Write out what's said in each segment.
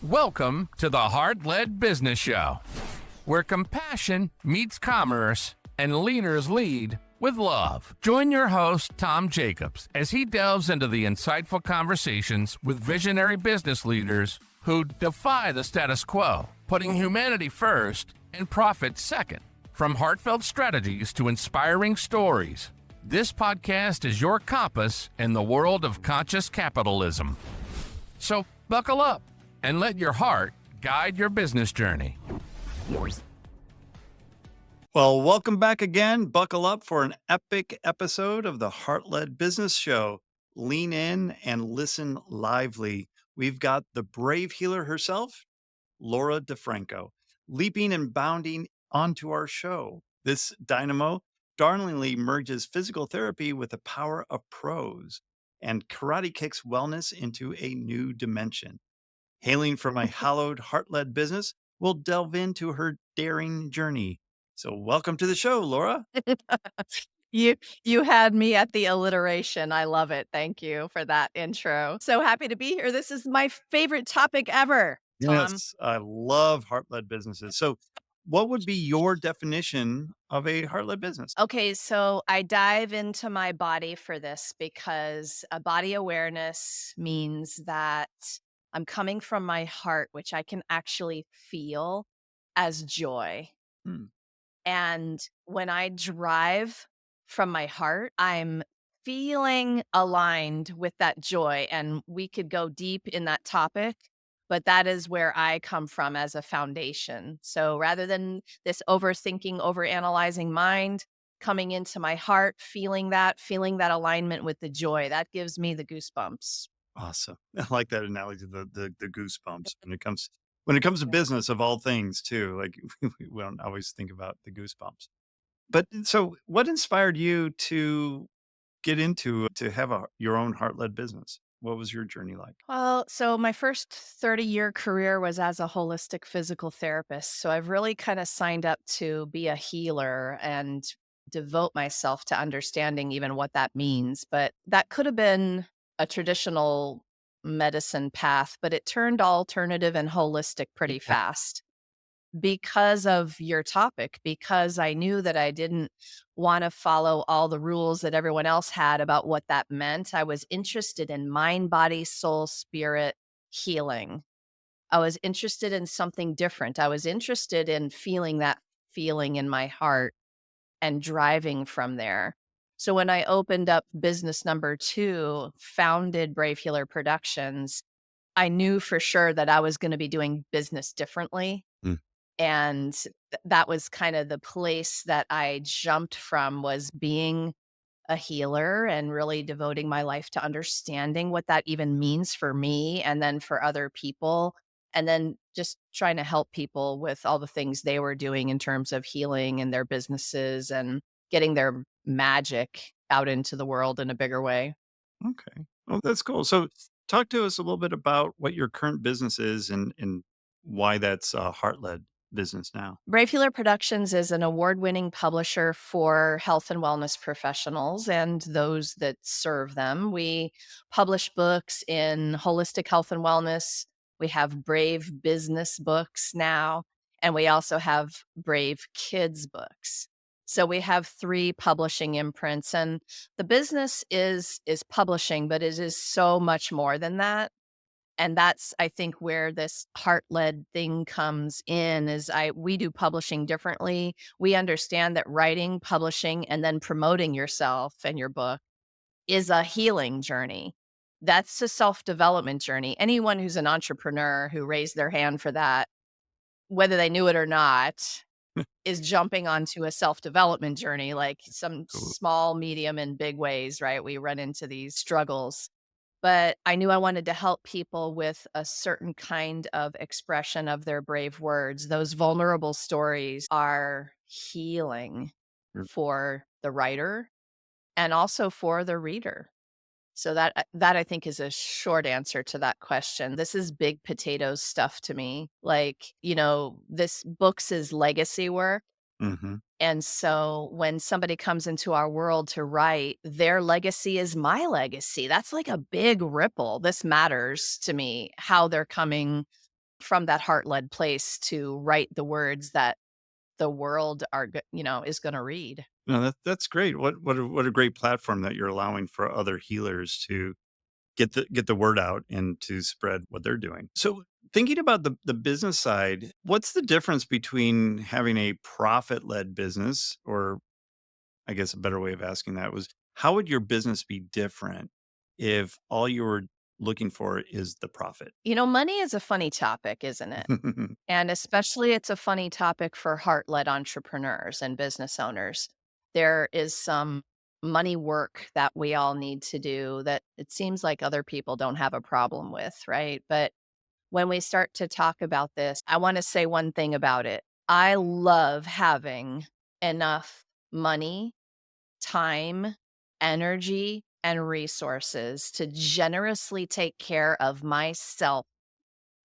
Welcome to the Heart-Led Business Show, where compassion meets commerce and leaders lead with love. Join your host, Tom Jacobs, as he delves into the insightful conversations with visionary business leaders who defy the status quo, putting humanity first and profit second. From heartfelt strategies to inspiring stories, this podcast is your compass in the world of conscious capitalism. So buckle up and let your heart guide your business journey. Well, welcome back again. Buckle up for an epic episode of the Heart-Led Business Show. Lean in and listen lively. We've got the brave healer herself, Laura Di Franco, leaping and bounding onto our show. This dynamo darlingly merges physical therapy with the power of prose and karate kicks wellness into a new dimension. Hailing from a hallowed heart-led business, we'll delve into her daring journey. So welcome to the show, Laura. You had me at the alliteration. I love it. Thank you for that intro. So happy to be here. This is my favorite topic ever, Tom. Yes, I love heart-led businesses. So what would be your definition of a heart-led business? Okay, so I dive into my body for this because a body awareness means that I'm coming from my heart, which I can actually feel as joy. Hmm. And when I drive from my heart, I'm feeling aligned with that joy. And we could go deep in that topic, but that is where I come from as a foundation. So rather than this overthinking, overanalyzing mind, coming into my heart, feeling that alignment with the joy, that gives me the goosebumps. Awesome. I like that analogy, the goosebumps when it comes to business of all things too. Like we don't always think about the goosebumps. But so what inspired you to get into to have your own heart-led business? What was your journey like? Well, so my first 30-year career was as a holistic physical therapist. So I've really kind of signed up to be a healer and devote myself to understanding even what that means. But that could have been a traditional medicine path, but it turned alternative and holistic pretty fast because of your topic, because I knew that I didn't want to follow all the rules that everyone else had about what that meant. I was interested in mind, body, soul, spirit healing. I was interested in something different. I was interested in feeling that feeling in my heart and driving from there. So when I opened up business number 2, founded Brave Healer Productions, I knew for sure that I was going to be doing business differently. And that was kind of the place that I jumped from, was being a healer and really devoting my life to understanding what that even means for me and then for other people. And then just trying to help people with all the things they were doing in terms of healing in their businesses and getting their magic out into the world in a bigger way. Okay. Oh, that's cool. So talk to us a little bit about what your current business is and why that's a heart-led business now. Brave Healer Productions is an award-winning publisher for health and wellness professionals and those that serve them. We publish books in holistic health and wellness. We have Brave Business books now, and we also have Brave Kids books. So we have 3 publishing imprints, and the business is publishing, but it is so much more than that. And that's, I think, where this heart-led thing comes in, is we do publishing differently. We understand that writing, publishing, and then promoting yourself and your book is a healing journey. That's a self-development journey. Anyone who's an entrepreneur who raised their hand for that, whether they knew it or not, is jumping onto a self-development journey, like some Cool. small, medium, and big ways, right? We run into these struggles. But I knew I wanted to help people with a certain kind of expression of their brave words. Those vulnerable stories are healing Mm. for the writer and also for the reader. So that I think is a short answer to that question. This is big potatoes stuff to me. Like, this book's is legacy work. Mm-hmm. And so when somebody comes into our world to write, their legacy is my legacy. That's like a big ripple. This matters to me, how they're coming from that heart-led place to write the words that the world is going to read. No, that's great. What a great platform that you're allowing for other healers to get the word out and to spread what they're doing. So thinking about the business side, what's the difference between having a profit-led business, or I guess a better way of asking that was, how would your business be different if all you were looking for is the profit? Money is a funny topic, isn't it? And especially it's a funny topic for heart-led entrepreneurs and business owners. There is some money work that we all need to do that it seems like other people don't have a problem with, right? But when we start to talk about this, I want to say one thing about it. I love having enough money, time, energy, and resources to generously take care of myself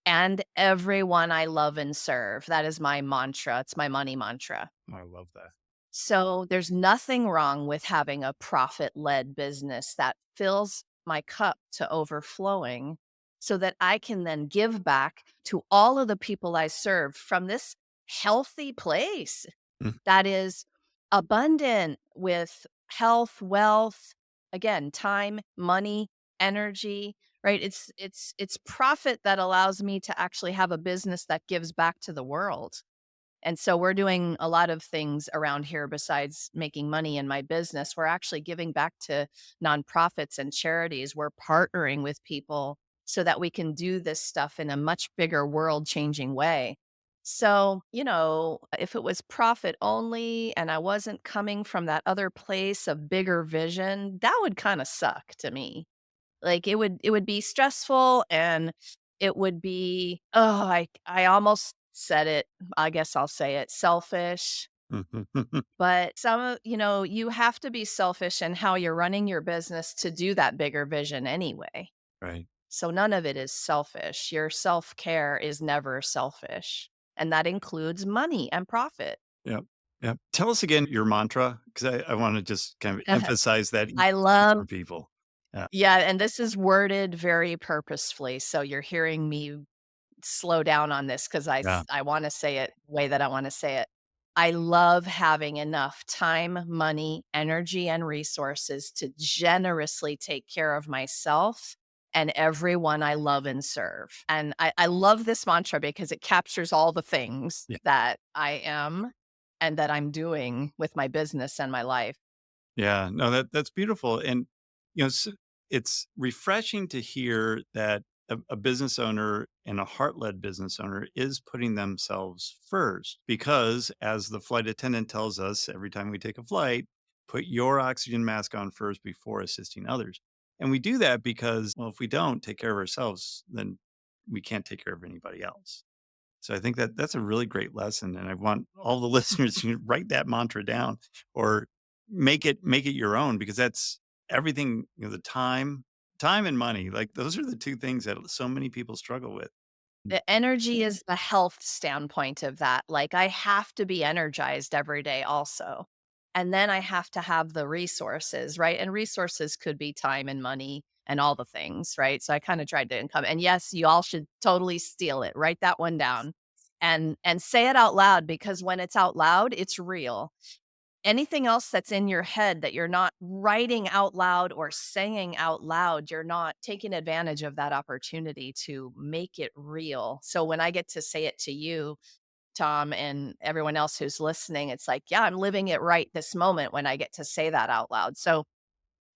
and everyone I love and serve. That is my mantra. It's my money mantra. I love that. So there's nothing wrong with having a profit led business that fills my cup to overflowing so that I can then give back to all of the people I serve from this healthy place Mm, that is abundant with health, wealth, again, time, money, energy, right? It's profit that allows me to actually have a business that gives back to the world. And so we're doing a lot of things around here besides making money in my business. We're actually giving back to nonprofits and charities. We're partnering with people so that we can do this stuff in a much bigger world changing way. So, if it was profit only and I wasn't coming from that other place of bigger vision, that would kind of suck to me. Like it would be stressful and it would be, oh, I almost said it. I guess I'll say it, selfish. mhm. But you have to be selfish in how you're running your business to do that bigger vision anyway. Right. So none of it is selfish. Your self-care is never selfish. And that includes money and profit. Yep. Yep. Tell us again your mantra, because I want to just kind of emphasize that I love for people. Yeah. Yeah, and this is worded very purposefully. So you're hearing me slow down on this because Yeah. I wanna say it the way that I wanna say it. I love having enough time, money, energy, and resources to generously take care of myself and everyone I love and serve. And I love this mantra because it captures all the things Yeah. that I am and that I'm doing with my business and my life. Yeah. No, that's beautiful. And, s it's refreshing to hear that a business owner and a heart-led business owner is putting themselves first, because as the flight attendant tells us every time we take a flight, put your oxygen mask on first before assisting others. And we do that because, well, if we don't take care of ourselves, then we can't take care of anybody else. So I think that that's a really great lesson, and I want all the listeners to write that mantra down, or make it your own, because that's everything, the time and money, like those are the two things that so many people struggle with. The energy is the health standpoint of that. Like, I have to be energized every day also. And then I have to have the resources, right? And resources could be time and money and all the things, right? So I kind of tried to income. And yes, you all should totally steal it. Write that one down and say it out loud because when it's out loud, it's real. Anything else that's in your head that you're not writing out loud or saying out loud, you're not taking advantage of that opportunity to make it real. So when I get to say it to you, Tom, and everyone else who's listening, it's like, yeah, I'm living it right this moment when I get to say that out loud. So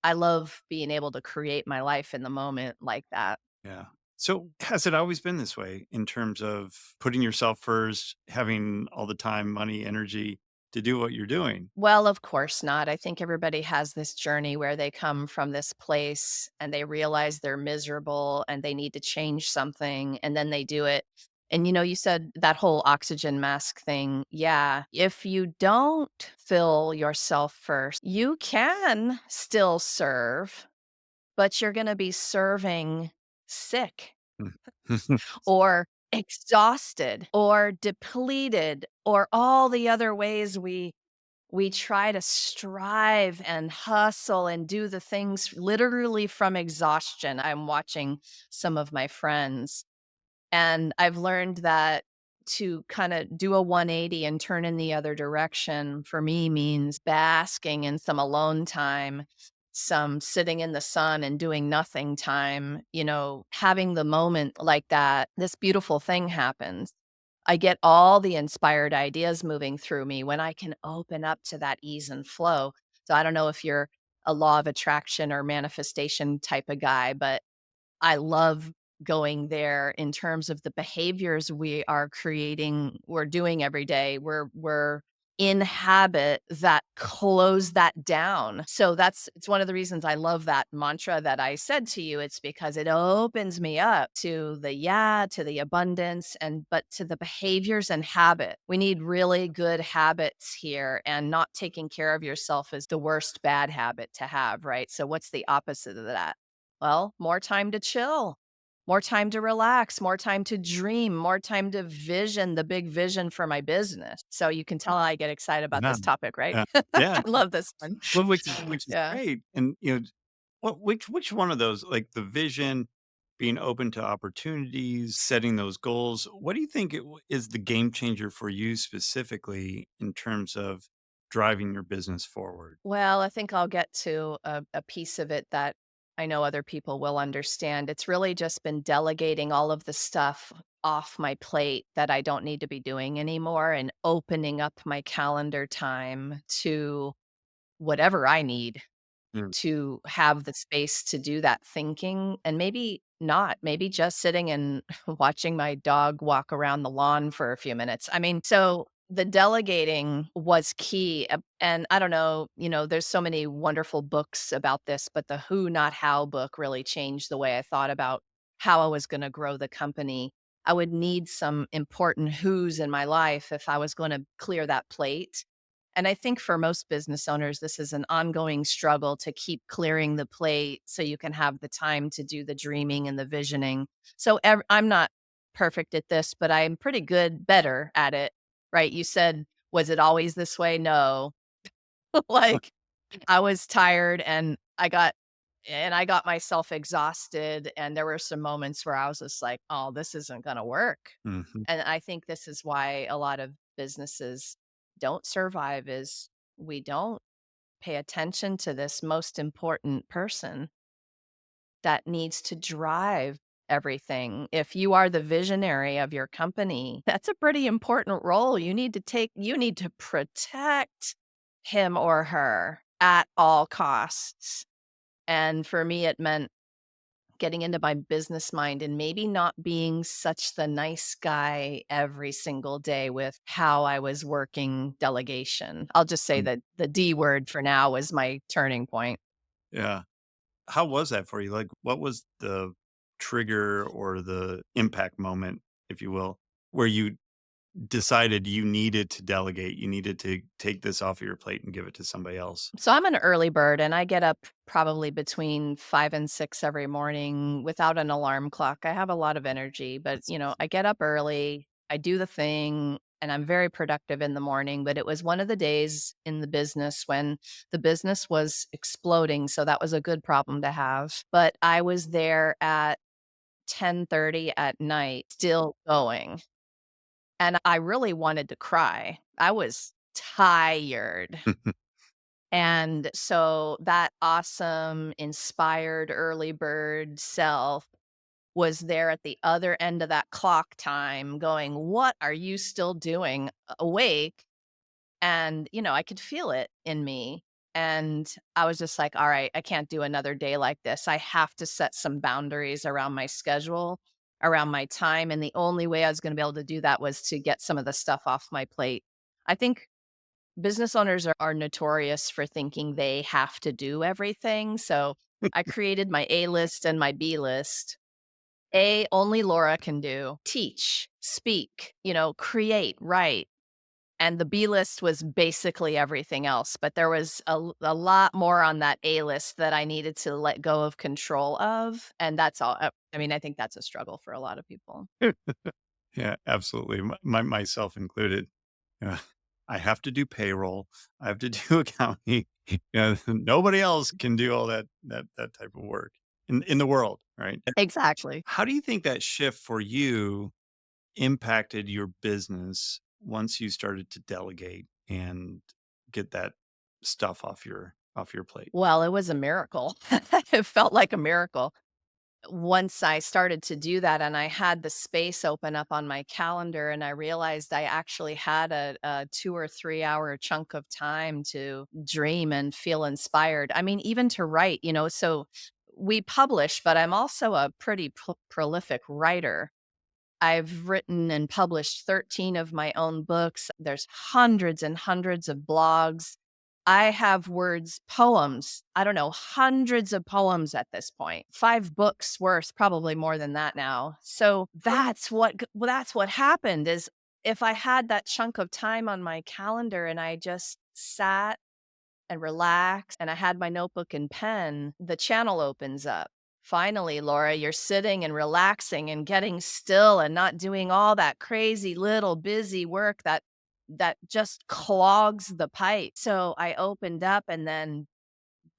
I love being able to create my life in the moment like that. Yeah. So has it always been this way in terms of putting yourself first, having all the time, money, energy to do what you're doing? Well, of course not. I think everybody has this journey where they come from this place and they realize they're miserable and they need to change something and then they do it. And you said that whole oxygen mask thing. Yeah. If you don't fill yourself first, you can still serve, but you're going to be serving sick or exhausted or depleted or all the other ways we try to strive and hustle and do the things literally from exhaustion. I'm watching some of my friends And I've learned that to kind of do a 180 and turn in the other direction for me means basking in some alone time, some sitting in the sun and doing nothing time, having the moment like that. This beautiful thing happens. I get all the inspired ideas moving through me when I can open up to that ease and flow. So I don't know if you're a law of attraction or manifestation type of guy, but I love going there in terms of the behaviors we're doing every day. We're in habit that close that down. So it's one of the reasons I love that mantra that I said to you. It's because it opens me up to to the abundance but to the behaviors and habit. We need really good habits here, and not taking care of yourself is the worst bad habit to have, right? So what's the opposite of that? Well, more time to chill, more time to relax, more time to dream, more time to vision the big vision for my business. So you can tell I get excited about Yeah. this topic, right? Yeah. I Yeah. love this one. Well, which is Yeah. great. And which one of those, like the vision, being open to opportunities, setting those goals, what do you think is the game changer for you specifically in terms of driving your business forward? Well, I think I'll get to a piece of it that I know other people will understand. It's really just been delegating all of the stuff off my plate that I don't need to be doing anymore, and opening up my calendar time to whatever I need Mm. to have the space to do that thinking, and maybe not, maybe just sitting and watching my dog walk around the lawn for a few minutes. I mean, so the delegating was key. And I don't know, there's so many wonderful books about this, but the Who Not How book really changed the way I thought about how I was going to grow the company. I would need some important who's in my life if I was going to clear that plate. And I think for most business owners, this is an ongoing struggle to keep clearing the plate so you can have the time to do the dreaming and the visioning. So I'm not perfect at this, but I'm pretty good, better at it, right? You said, was it always this way? No. Like, I was tired, and I got myself exhausted, and there were some moments where I was just like, "Oh, this isn't gonna work." Mhm. And I think this is why a lot of businesses don't survive, is we don't pay attention to this most important person that needs to drive everything. If you are the visionary of your company, that's a pretty important role. You need to protect him or her at all costs. And for me, it meant getting into my business mind and maybe not being such the nice guy every single day with how I was working delegation. I'll just say Mm. that the D word for now was my turning point. Yeah. How was that for you? Like, what was the trigger or the impact moment, if you will, where you decided you needed to delegate, you needed to take this off of your plate and give it to somebody else? So I'm an early bird, and I get up probably between 5 and 6 every morning without an alarm clock. I have a lot of energy, but That's I get up early, I do the thing, and I'm very productive in the morning. But it was one of the days in the business when the business was exploding. So that was a good problem to have. But I was there at 10:30 at night, still going. And I really wanted to cry. I was tired. And so that awesome, inspired early bird self was there at the other end of that clock time going, "What are you still doing awake?" And, I could feel it in me. And I was just like, all right, I can't do another day like this. I have to set some boundaries around my schedule, around my time. And the only way I was going to be able to do that was to get some of the stuff off my plate. I think business owners are notorious for thinking they have to do everything. So I created my A list and my B list. A, only Laura can do: teach, speak, create, write. And the B list was basically everything else. But there was a lot more on that A list that I needed to let go of control of. And that's all. I mean, I think that's a struggle for a lot of people. Yeah, absolutely. Myself included. Yeah. I have to do payroll. I have to do accounting. Yeah, nobody else can do all that type of work. in the world, right? Exactly. How do you think that shift for you impacted your business once you started to delegate and get that stuff off your plate? Well, it was a miracle. It felt like a miracle. Once I started to do that and I had the space open up on my calendar and I realized I actually had a 2 or 3 hour chunk of time to dream and feel inspired. I mean, even to write, so we publish, but I'm also a pretty prolific writer. I've written and published 13 of my own books. There's hundreds and hundreds of blogs. I have words, poems, I don't know, hundreds of poems at this point. 5 books worth, probably more than that now. So that's what happened is if I had that chunk of time on my calendar and I just sat and relaxed and I had my notebook and pen, the channel opens up. Finally, Laura, you're sitting and relaxing and getting still and not doing all that crazy little busy work that just clogs the pipe. So I opened up and then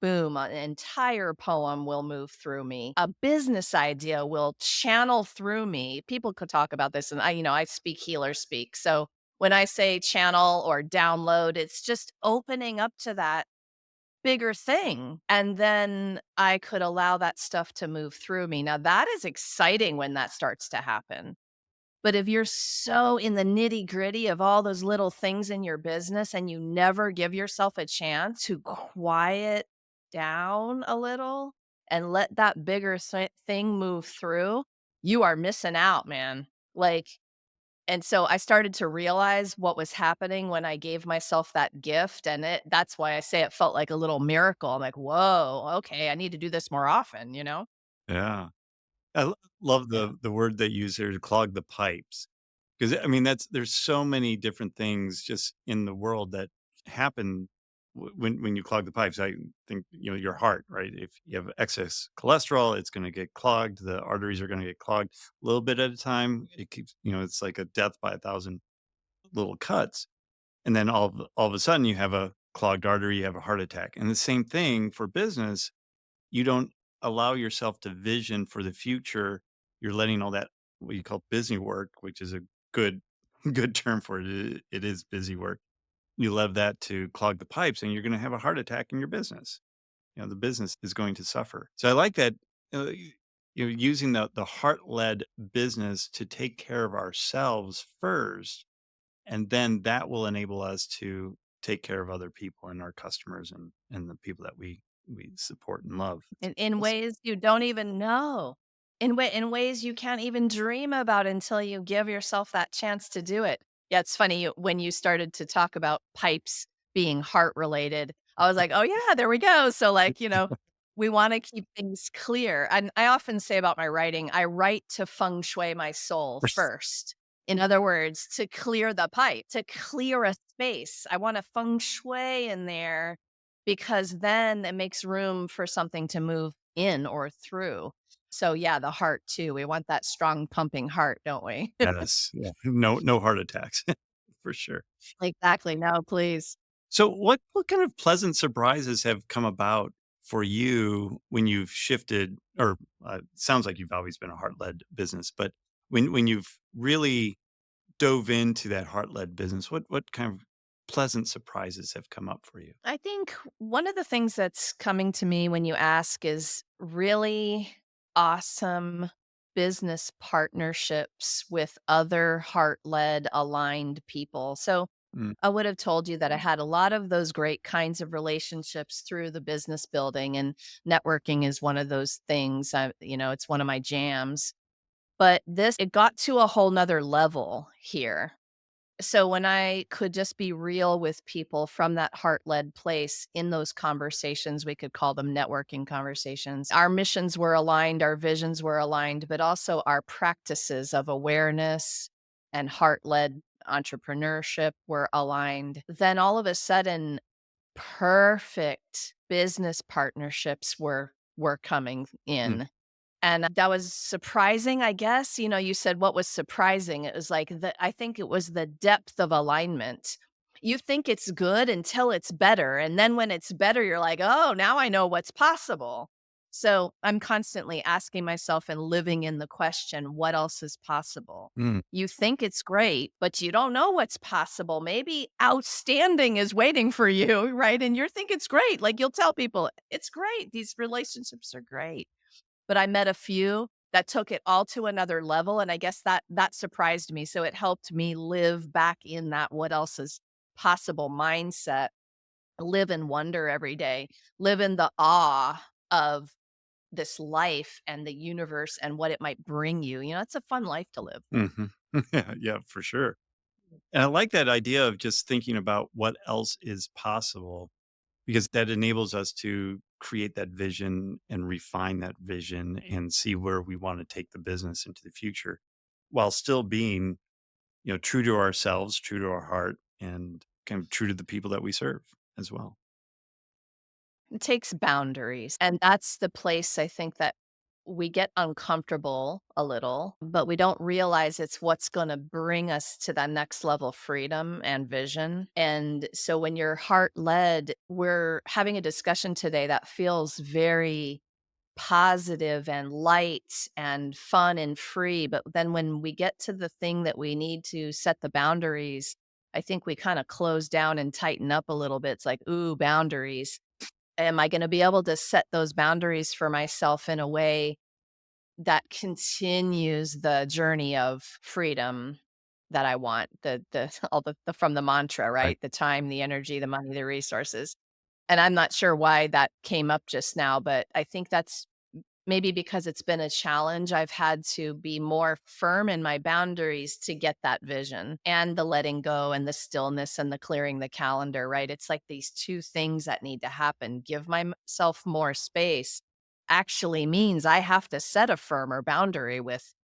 boom, an entire poem will move through me. A business idea will channel through me. People could talk about this and I speak healer speak. So when I say channel or download, it's just opening up to that bigger thing. And then I could allow that stuff to move through me. Now, that is exciting when that starts to happen. But if you're so in the nitty gritty of all those little things in your business and you never give yourself a chance to quiet down a little and let that bigger thing move through, you are missing out, man. Like, and so I started to realize what was happening when I gave myself that gift, and that's why I say it felt like a little miracle. I'm like, "Whoa, okay, I need to do this more often," you know? Yeah. I love Yeah. the word they use there to clog the pipes. Because I mean, there's so many different things just in the world that happen when you clog the pipes. I think, your heart, right? If you have excess cholesterol, it's gonna get clogged, the arteries are gonna get clogged a little bit at a time. It keeps it's like a death by a thousand little cuts. And then all of a sudden you have a clogged artery, you have a heart attack. And the same thing for business. You don't allow yourself to vision for the future. You're letting all that what you call busy work, which is a good good term for it. It is busy work. You love that to clog the pipes, and you're going to have a heart attack in your business. The business is going to suffer. So I like that. Using the heart led business to take care of ourselves first, and then that will enable us to take care of other people and our customers and the people that we support and love. In That's ways you don't even know. In ways you can't even dream about until you give yourself that chance to do it. Yeah, it's funny when you started to talk about pipes being heart related. I was like, "Oh yeah, there we go." So like, we want to keep things clear. And I often say about my writing, I write to feng shui my soul first. In other words, to clear the pipe, to clear a space. I want a feng shui in there because then it makes room for something to move in or through. So yeah, the heart too. We want that strong pumping heart, don't we? yes, yeah. No heart attacks for sure. Exactly. No, please. So what kind of pleasant surprises have come about for you when you've shifted or sounds like you've always been a heart-led business, but when you've really dove into that heart-led business, what kind of pleasant surprises have come up for you? I think one of the things that's coming to me when you ask is really awesome business partnerships with other heart led aligned people. So Mm, I would have told you that I had a lot of those great kinds of relationships through the business building, and networking is one of those things. It's one of my jams. But it got to a whole nother level here. So when I could just be real with people from that heart-led place in those conversations, we could call them networking conversations. Our missions were aligned, our visions were aligned, but also our practices of awareness and heart-led entrepreneurship were aligned. Then all of a sudden, perfect business partnerships were coming mm, in. And that was surprising, I guess. You said what was surprising. It was like I think it was the depth of alignment. You think it's good until it's better. And then when it's better, you're like, oh, now I know what's possible. So I'm constantly asking myself and living in the question, what else is possible? Mm, You think it's great, but you don't know what's possible. Maybe outstanding is waiting for you, right? And you think it's great. Like you'll tell people, it's great. These relationships are great. But I met a few that took it all to another level. And I guess that surprised me. So it helped me live back in that what else is possible mindset, live in wonder every day, live in the awe of this life and the universe and what it might bring you. You know, it's a fun life to live. mhm. Yeah, yeah, for sure. And I like that idea of just thinking about what else is possible because that enables us to create that vision and refine that vision and see where we want to take the business into the future while still being, true to ourselves, true to our heart, and kind of true to the people that we serve as well. It takes boundaries. And that's the place I think that we get uncomfortable a little, but we don't realize it's what's going to bring us to that next level of freedom and vision. And so when you're heart led, we're having a discussion today that feels very positive and light and fun and free. But then when we get to the thing that we need to set the boundaries, I think we kind of close down and tighten up a little bit. It's like, ooh, boundaries. Am I gonna be able to set those boundaries for myself in a way that continues the journey of freedom that I want? The all the from the mantra, Right. right? The time, the energy, the money, the resources. And I'm not sure why that came up just now, but I think that's maybe because it's been a challenge, I've had to be more firm in my boundaries to get that vision and the letting go and the stillness and the clearing the calendar, right? It's like these two things that need to happen. Give myself more space actually means I have to set a firmer boundary with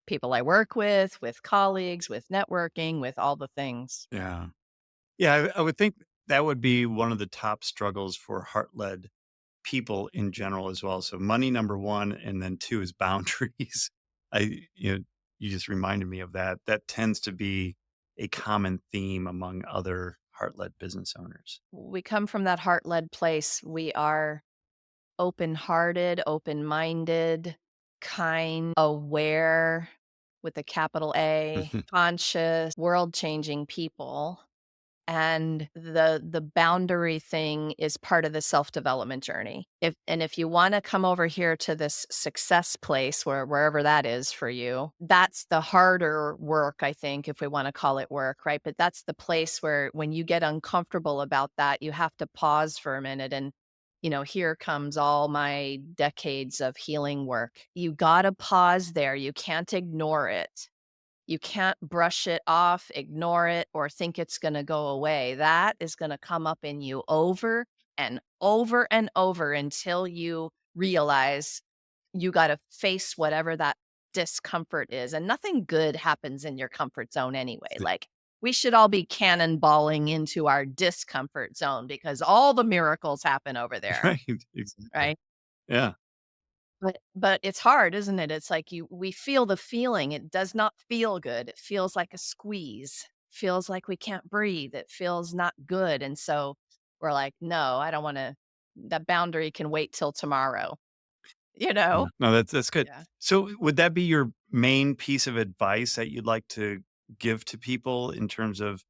people I work with colleagues, with networking, with all the things. Yeah. Yeah. I would think that would be one of the top struggles for heart led people in general as well. So money number one, and then two is boundaries. You just reminded me of that. That tends to be a common theme among other heart led business owners. We come from that heart led place. We are open-hearted, open-minded, kind, aware with a capital A, conscious, world-changing people. And the boundary thing is part of the self-development journey. If you wanna come over here to this success place wherever that is for you, that's the harder work, I think, if we wanna call it work, right? But that's the place where when you get uncomfortable about that, you have to pause for a minute and, here comes all my decades of healing work. You gotta pause there, you can't ignore it. You can't brush it off, ignore it, or think it's gonna go away. That is gonna come up in you over and over and over until you realize you gotta face whatever that discomfort is, and nothing good happens in your comfort zone anyway. Like, we should all be cannonballing into our discomfort zone because all the miracles happen over there, Right. Exactly. right? Yeah. But it's hard, isn't it? It's like we feel the feeling. It does not feel good. It feels like a squeeze. Feels like we can't breathe. It feels not good. And so we're like, no, I don't want to that boundary can wait till tomorrow, you Yeah. know? No, that's good. Yeah. So would that be your main piece of advice that you'd like to give to people in terms of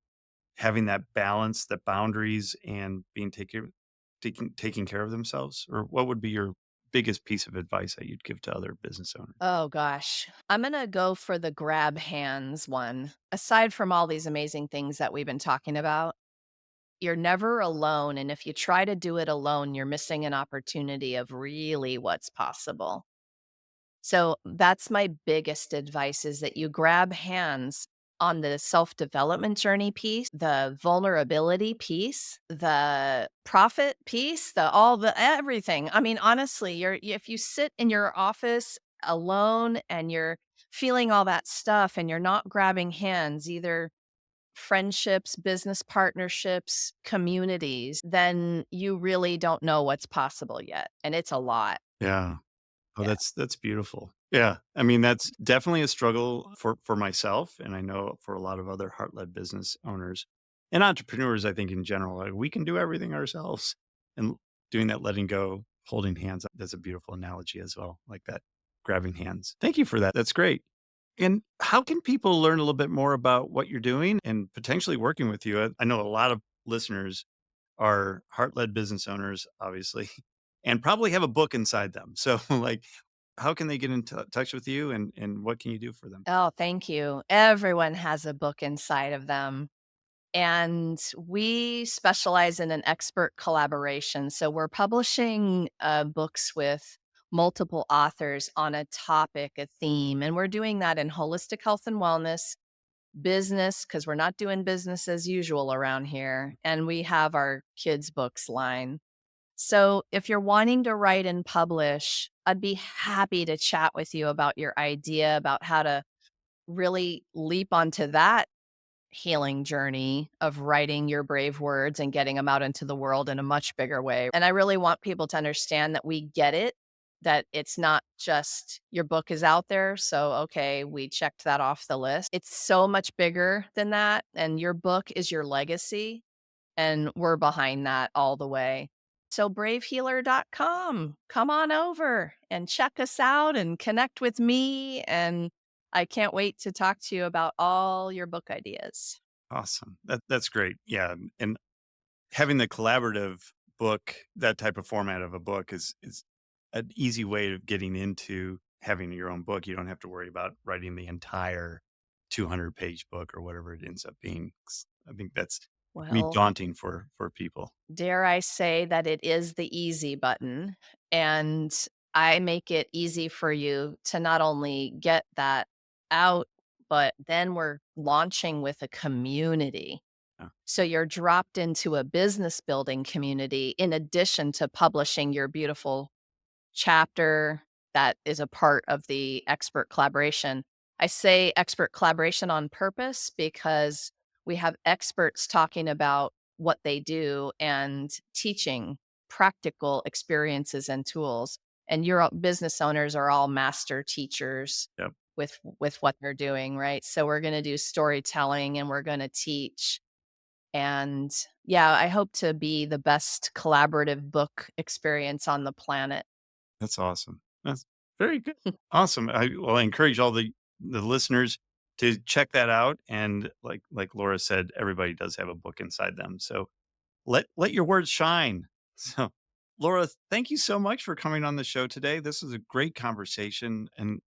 having that balance, the boundaries, and being taking care of themselves? Or what would be your biggest piece of advice that you'd give to other business owners? Oh gosh. I'm gonna go for the grab hands one. Aside from all these amazing things that we've been talking about, you're never alone. And if you try to do it alone, you're missing an opportunity of really what's possible. So that's my biggest advice is that you grab hands on the self-development journey piece, the vulnerability piece, the profit piece, the all the everything. I mean, honestly, if you sit in your office alone and you're feeling all that stuff and you're not grabbing hands, either friendships, business partnerships, communities, then you really don't know what's possible yet. And it's a lot. Yeah. Oh, Yeah. that's beautiful. Yeah. I mean, that's definitely a struggle for myself, and I know for a lot of other heart-led business owners and entrepreneurs, I think in general, like, we can do everything ourselves, and doing that letting go holding hands. That's a beautiful analogy as well, like that, grabbing hands. Thank you for that. That's great. And how can people learn a little bit more about what you're doing and potentially working with you? I know a lot of listeners are heart-led business owners, obviously, and probably have a book inside them. So, like, how can they get in touch with you, and what can you do for them? Oh, thank you. Everyone has a book inside of them. And we specialize in an expert collaboration. So we're publishing books with multiple authors on a topic, a theme. And we're doing that in holistic health and wellness, business, because we're not doing business as usual around here. And we have our kids' books line. So if you're wanting to write and publish, I'd be happy to chat with you about your idea, about how to really leap onto that healing journey of writing your brave words and getting them out into the world in a much bigger way. And I really want people to understand that we get it, that it's not just your book is out there. So, okay, we checked that off the list. It's so much bigger than that. And your book is your legacy. And we're behind that all the way. So, bravehealer.com, come on over and check us out and connect with me. And I can't wait to talk to you about all your book ideas. Awesome. That's great. Yeah, and having the collaborative book, that type of format of a book is an easy way of getting into having your own book. You don't have to worry about writing the entire 200-page book or whatever it ends up being. 'Cause I think that's be Well, daunting for people. dare I say that it is the easy button. And I make it easy for you to not only get that out, but then we're launching with a community. Yeah. So you're dropped into a business building community in addition to publishing your beautiful chapter that is a part of the expert collaboration. I say expert collaboration on purpose because we have experts talking about what they do and teaching practical experiences and tools. And business owners are all master teachers Yep. with what they're doing, right? So we're going to do storytelling and we're going to teach. And yeah, I hope to be the best collaborative book experience on the planet. That's awesome. That's very good. Awesome. I encourage all the listeners to check that out. And like Laura said, everybody does have a book inside them. So let your words shine. So, Laura, thank you so much for coming on the show today. This was a great conversation, and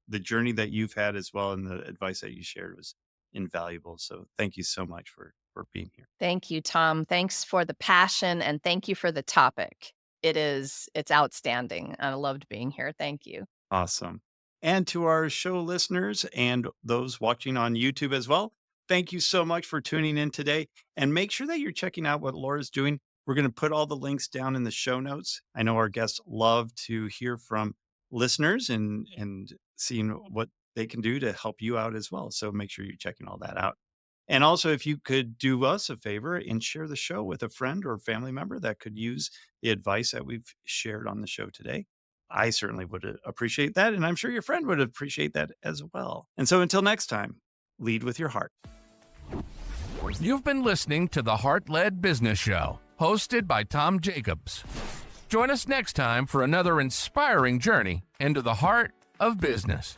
the journey that you've had as well, and the advice that you shared was invaluable. So, thank you so much for being here. Thank you, Tom. Thanks for the passion and thank you for the topic. It's outstanding. I loved being here. Thank you. Awesome. And to our show listeners and those watching on YouTube as well, thank you so much for tuning in today. And make sure that you're checking out what Laura's doing. We're going to put all the links down in the show notes. I know our guests love to hear from listeners and seeing what they can do to help you out as well. So make sure you're checking all that out. And also, if you could do us a favor and share the show with a friend or family member that could use the advice that we've shared on the show today. I certainly would appreciate that. And I'm sure your friend would appreciate that as well. And so until next time, lead with your heart. You've been listening to the Heart Led Business Show, hosted by Tom Jacobs. Join us next time for another inspiring journey into the heart of business.